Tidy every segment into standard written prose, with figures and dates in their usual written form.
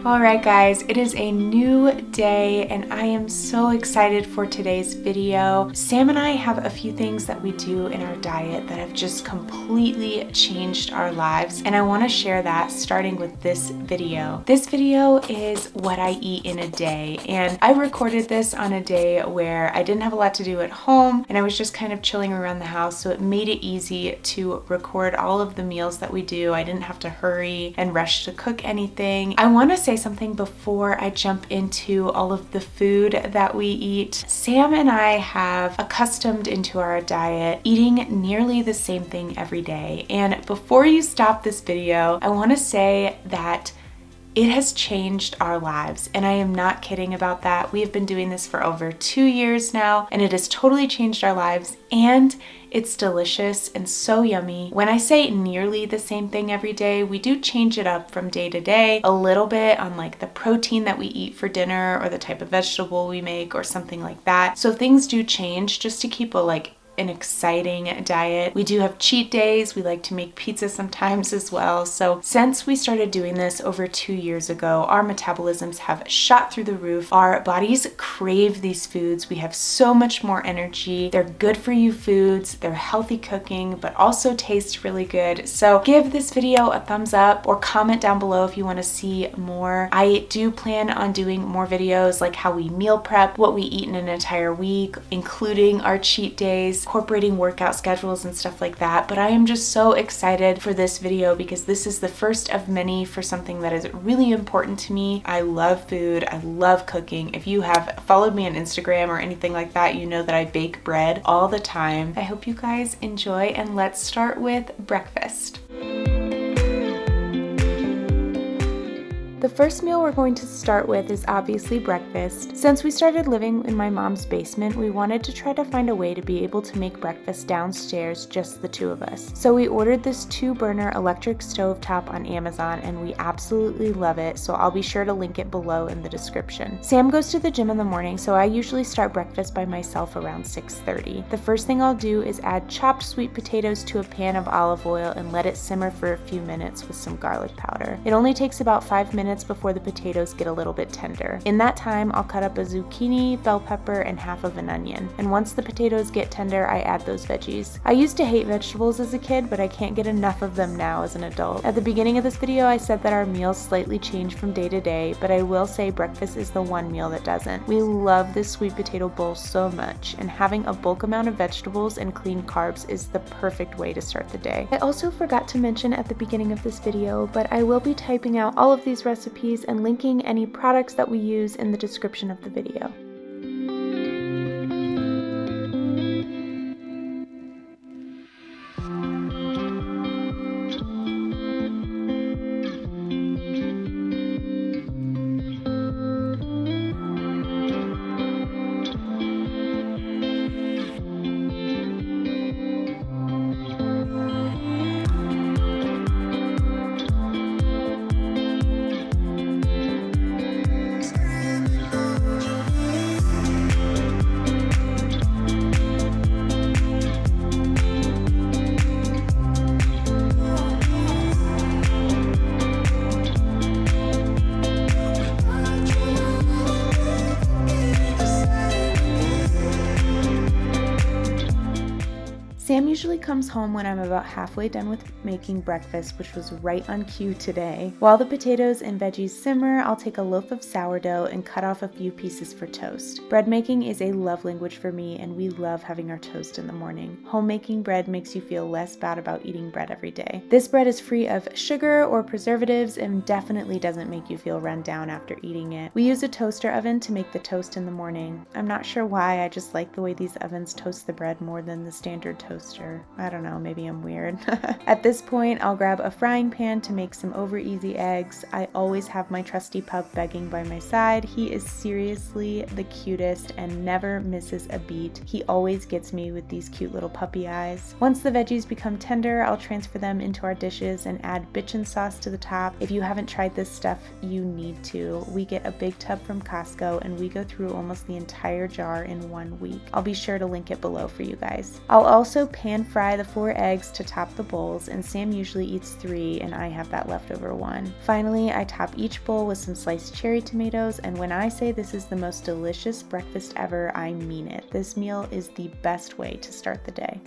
Alright guys, it is a new day and I am so excited for today's video. Sam and I have a few things that we do in our diet that have just completely changed our lives, and I want to share that starting with this video. This video is what I eat in a day, and I recorded this on a day where I didn't have a lot to do at home and I was just kind of chilling around the house, so it made it easy to record all of the meals that we do. I didn't have to hurry and rush to cook anything. I want to say something before I jump into all of the food that we eat. Sam and I have accustomed into our diet eating nearly the same thing every day. And before you stop this video, I want to say that it has changed our lives, and I am not kidding about that. We have been doing this for over 2 years now, and it has totally changed our lives, and it's delicious and so yummy. When I say nearly the same thing every day, we do change it up from day to day a little bit on like the protein that we eat for dinner or the type of vegetable we make or something like that. So things do change just to keep an exciting diet. We do have cheat days. We like to make pizza sometimes as well. So since we started doing this over 2 years ago, our metabolisms have shot through the roof. Our bodies crave these foods. We have so much more energy. They're good for you foods. They're healthy cooking, but also taste really good. So give this video a thumbs up or comment down below if you want to see more. I do plan on doing more videos like how we meal prep, what we eat in an entire week, including our cheat days, incorporating workout schedules and stuff like that. But I am just so excited for this video because this is the first of many for something that is really important to me. I love food. I love cooking. If you have followed me on Instagram or anything like that, you know that I bake bread all the time. I hope you guys enjoy, and let's start with breakfast. The first meal we're going to start with is obviously breakfast. Since we started living in my mom's basement, we wanted to try to find a way to be able to make breakfast downstairs, just the two of us. So we ordered this 2-burner electric stovetop on Amazon, and we absolutely love it, so I'll be sure to link it below in the description. Sam goes to the gym in the morning, so I usually start breakfast by myself around 6:30. The first thing I'll do is add chopped sweet potatoes to a pan of olive oil and let it simmer for a few minutes with some garlic powder. It only takes about 5 minutes before the potatoes get a little bit tender. In that time, I'll cut up a zucchini, bell pepper, and half of an onion. And once the potatoes get tender, I add those veggies. I used to hate vegetables as a kid, but I can't get enough of them now as an adult. At the beginning of this video, I said that our meals slightly change from day to day, but I will say breakfast is the one meal that doesn't. We love this sweet potato bowl so much, and having a bulk amount of vegetables and clean carbs is the perfect way to start the day. I also forgot to mention at the beginning of this video, but I will be typing out all of these recipes and linking any products that we use in the description of the video. Sam usually comes home when I'm about halfway done with making breakfast, which was right on cue today. While the potatoes and veggies simmer, I'll take a loaf of sourdough and cut off a few pieces for toast. Bread making is a love language for me, and we love having our toast in the morning. Homemaking bread makes you feel less bad about eating bread every day. This bread is free of sugar or preservatives and definitely doesn't make you feel run down after eating it. We use a toaster oven to make the toast in the morning. I'm not sure why, I just like the way these ovens toast the bread more than the standard toaster. I don't know, maybe I'm weird. At this point, I'll grab a frying pan to make some over easy eggs. I always have my trusty pup begging by my side. He is seriously the cutest and never misses a beat. He always gets me with these cute little puppy eyes. Once the veggies become tender, I'll transfer them into our dishes and add bitchin sauce to the top. If you haven't tried this stuff, you need to. We get a big tub from Costco and we go through almost the entire jar in 1 week. I'll be sure to link it below for you guys. I'll also pan fry fry the 4 eggs to top the bowls, and Sam usually eats 3 and I have that leftover 1. Finally, I top each bowl with some sliced cherry tomatoes, and when I say this is the most delicious breakfast ever, I mean it. This meal is the best way to start the day.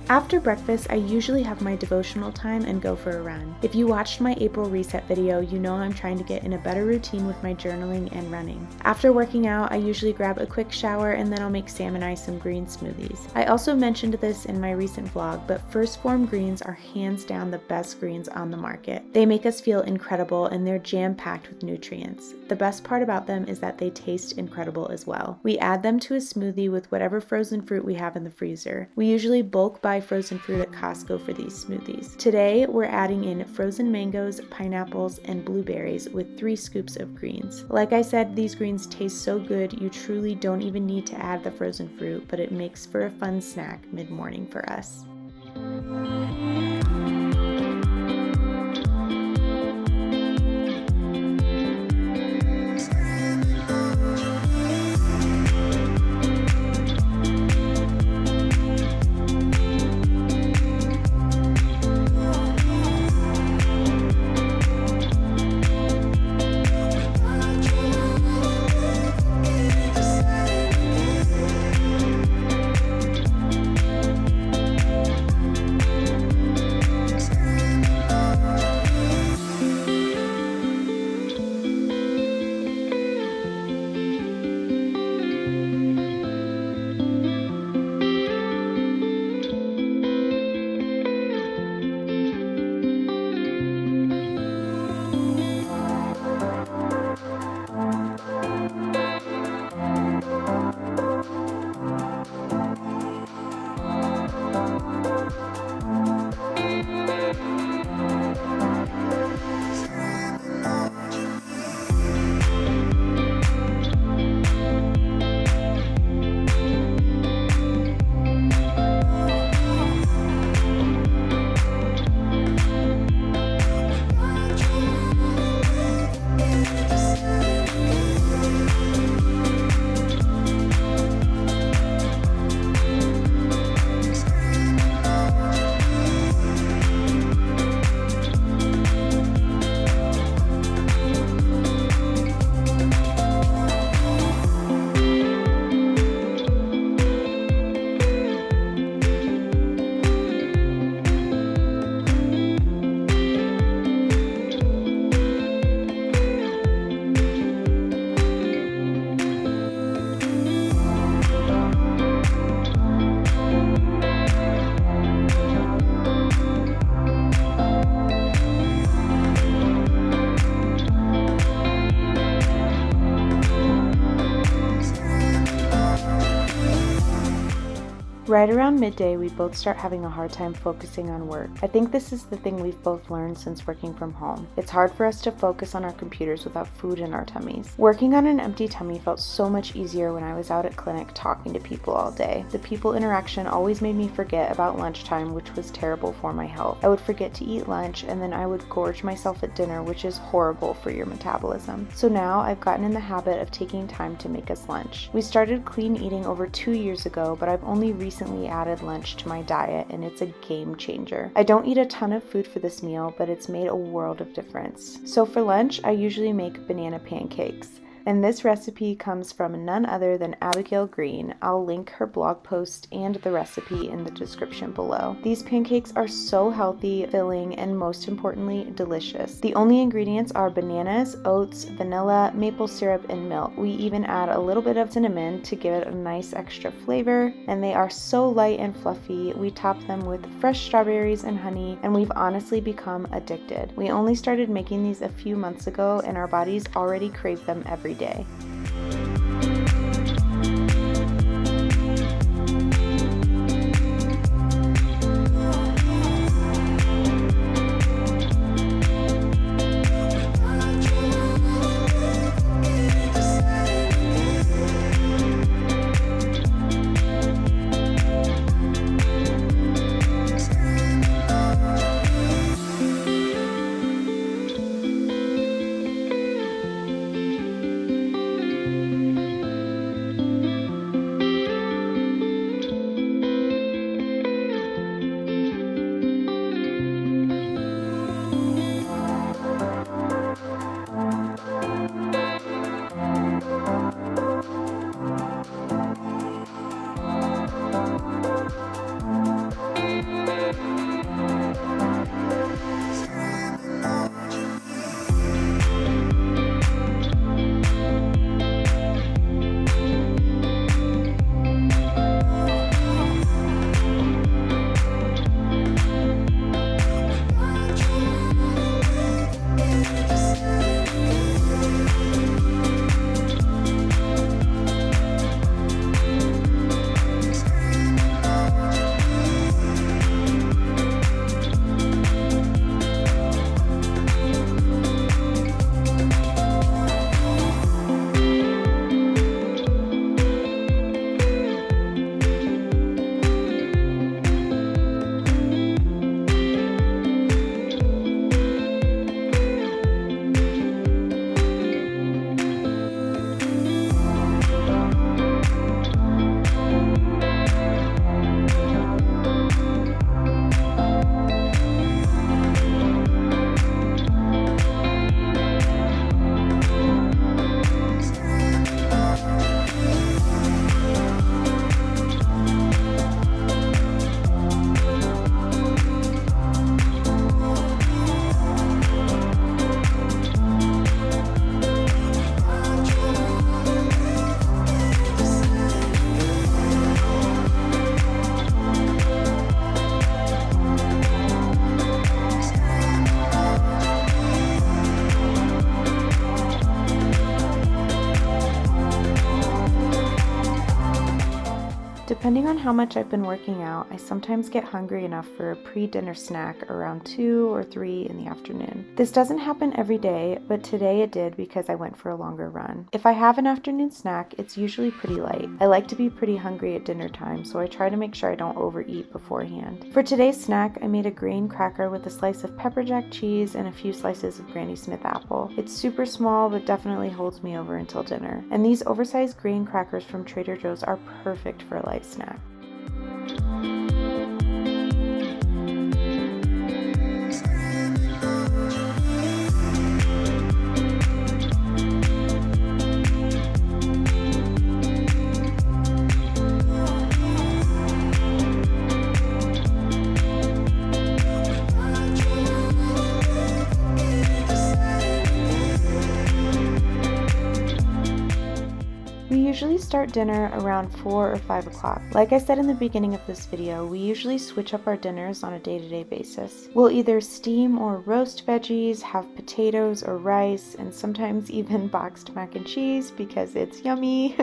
After breakfast, I usually have my devotional time and go for a run. If you watched my April reset video, you know I'm trying to get in a better routine with my journaling and running. After working out, I usually grab a quick shower and then I'll make Sam and I some green smoothies. I also mentioned this in my recent vlog, but First Form greens are hands down the best greens on the market. They make us feel incredible and they're jam-packed with nutrients. The best part about them is that they taste incredible as well. We add them to a smoothie with whatever frozen fruit we have in the freezer. We usually bulk buy frozen fruit at Costco for these smoothies. Today, we're adding in frozen mangoes, pineapples, and blueberries with 3 scoops of greens. Like I said, these greens taste so good, you truly don't even need to add the frozen fruit, but it makes for a fun snack mid-morning for us. Right around midday, we both start having a hard time focusing on work. I think this is the thing we've both learned since working from home. It's hard for us to focus on our computers without food in our tummies. Working on an empty tummy felt so much easier when I was out at clinic talking to people all day. The people interaction always made me forget about lunchtime, which was terrible for my health. I would forget to eat lunch, and then I would gorge myself at dinner, which is horrible for your metabolism. So now I've gotten in the habit of taking time to make us lunch. We started clean eating over 2 years ago, but I've only recently added lunch to my diet, and it's a game changer. I don't eat a ton of food for this meal, but it's made a world of difference. So for lunch, I usually make banana pancakes. And this recipe comes from none other than Abigail Green. I'll link her blog post and the recipe in the description below. These pancakes are so healthy, filling, and most importantly, delicious. The only ingredients are bananas, oats, vanilla, maple syrup, and milk. We even add a little bit of cinnamon to give it a nice extra flavor, and they are so light and fluffy. We top them with fresh strawberries and honey, and we've honestly become addicted. We only started making these a few months ago, and our bodies already crave them every day. Depending on how much I've been working out, I sometimes get hungry enough for a pre-dinner snack around 2 or 3 in the afternoon. This doesn't happen every day, but today it did because I went for a longer run. If I have an afternoon snack, it's usually pretty light. I like to be pretty hungry at dinner time, so I try to make sure I don't overeat beforehand. For today's snack, I made a graham cracker with a slice of pepper jack cheese and a few slices of Granny Smith apple. It's super small, but definitely holds me over until dinner. And these oversized graham crackers from Trader Joe's are perfect for a light snack. We usually start dinner around 4 or 5 o'clock. Like I said in the beginning of this video, we usually switch up our dinners on a day-to-day basis. We'll either steam or roast veggies, have potatoes or rice, and sometimes even boxed mac and cheese because it's yummy.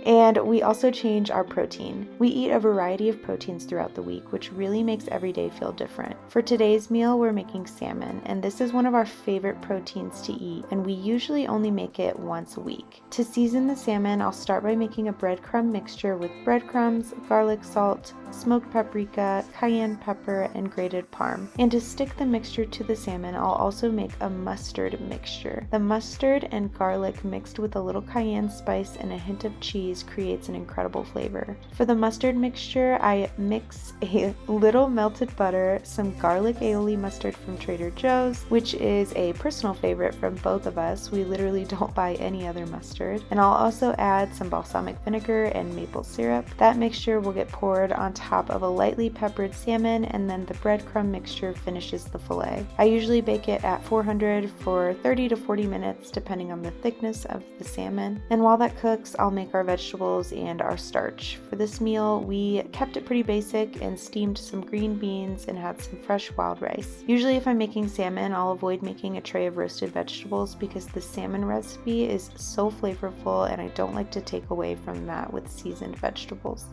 And we also change our protein. We eat a variety of proteins throughout the week, which really makes every day feel different. For today's meal, we're making salmon, and this is one of our favorite proteins to eat, and we usually only make it once a week. To season the salmon, I'll start start by making a breadcrumb mixture with breadcrumbs, garlic salt, smoked paprika, cayenne pepper, and grated parm. And to stick the mixture to the salmon, I'll also make a mustard mixture. The mustard and garlic mixed with a little cayenne spice and a hint of cheese creates an incredible flavor. For the mustard mixture, I mix a little melted butter, some garlic aioli mustard from Trader Joe's, which is a personal favorite from both of us. We literally don't buy any other mustard. And I'll also add some balsamic vinegar and maple syrup. That mixture will get poured on top of a lightly peppered salmon, and then the breadcrumb mixture finishes the fillet. I usually bake it at 400 for 30 to 40 minutes depending on the thickness of the salmon. And while that cooks, I'll make our vegetables and our starch. For this meal, we kept it pretty basic and steamed some green beans and had some fresh wild rice. Usually if I'm making salmon, I'll avoid making a tray of roasted vegetables because the salmon recipe is so flavorful and I don't like to take away from that with seasoned vegetables.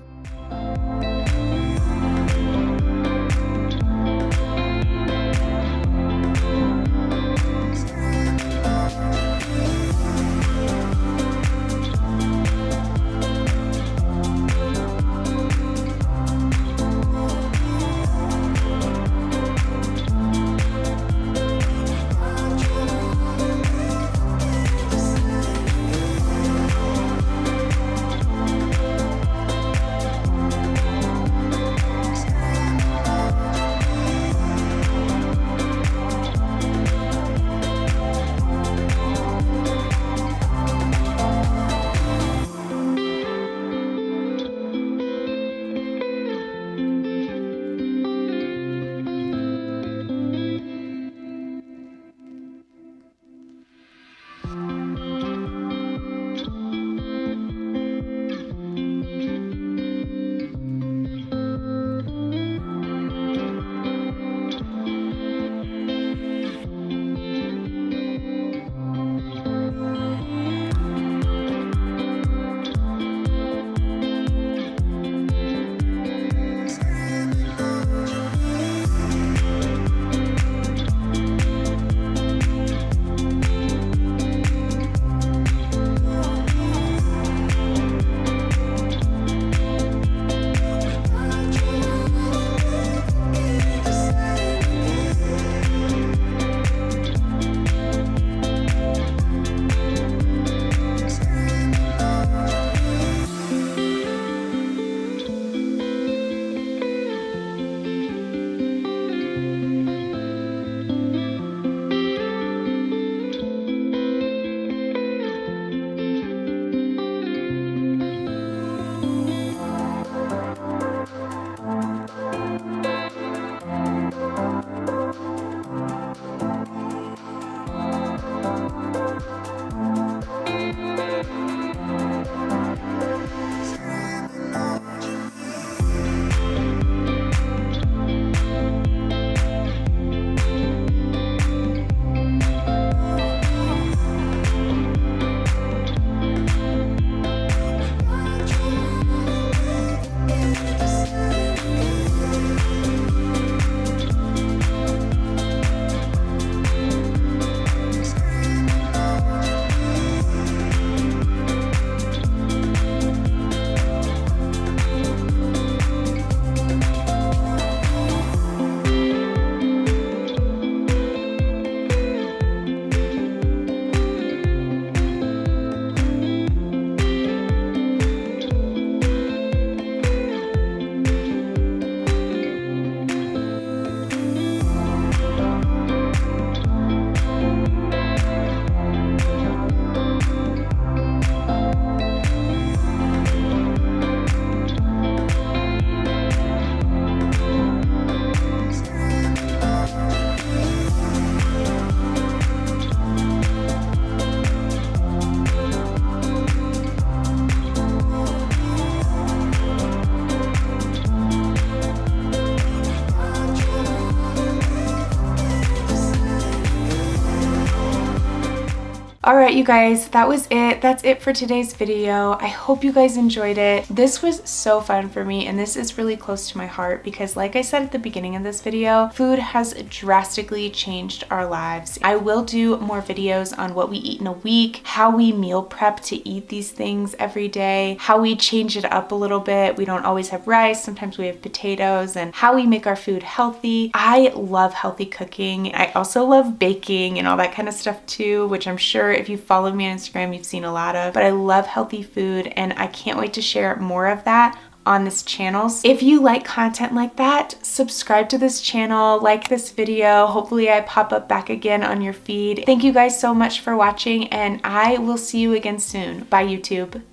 All right, you guys, that was it. That's it for today's video. I hope you guys enjoyed it. This was so fun for me, and this is really close to my heart because, like I said at the beginning of this video, food has drastically changed our lives. I will do more videos on what we eat in a week, how we meal prep to eat these things every day, how we change it up a little bit. We don't always have rice, sometimes we have potatoes, and how we make our food healthy. I love healthy cooking. I also love baking and all that kind of stuff too, which I'm sure if you follow me on Instagram, you've seen a lot of, but I love healthy food and I can't wait to share more of that on this channel. So if you like content like that, subscribe to this channel, like this video. Hopefully I pop up back again on your feed. Thank you guys so much for watching, and I will see you again soon. Bye, YouTube.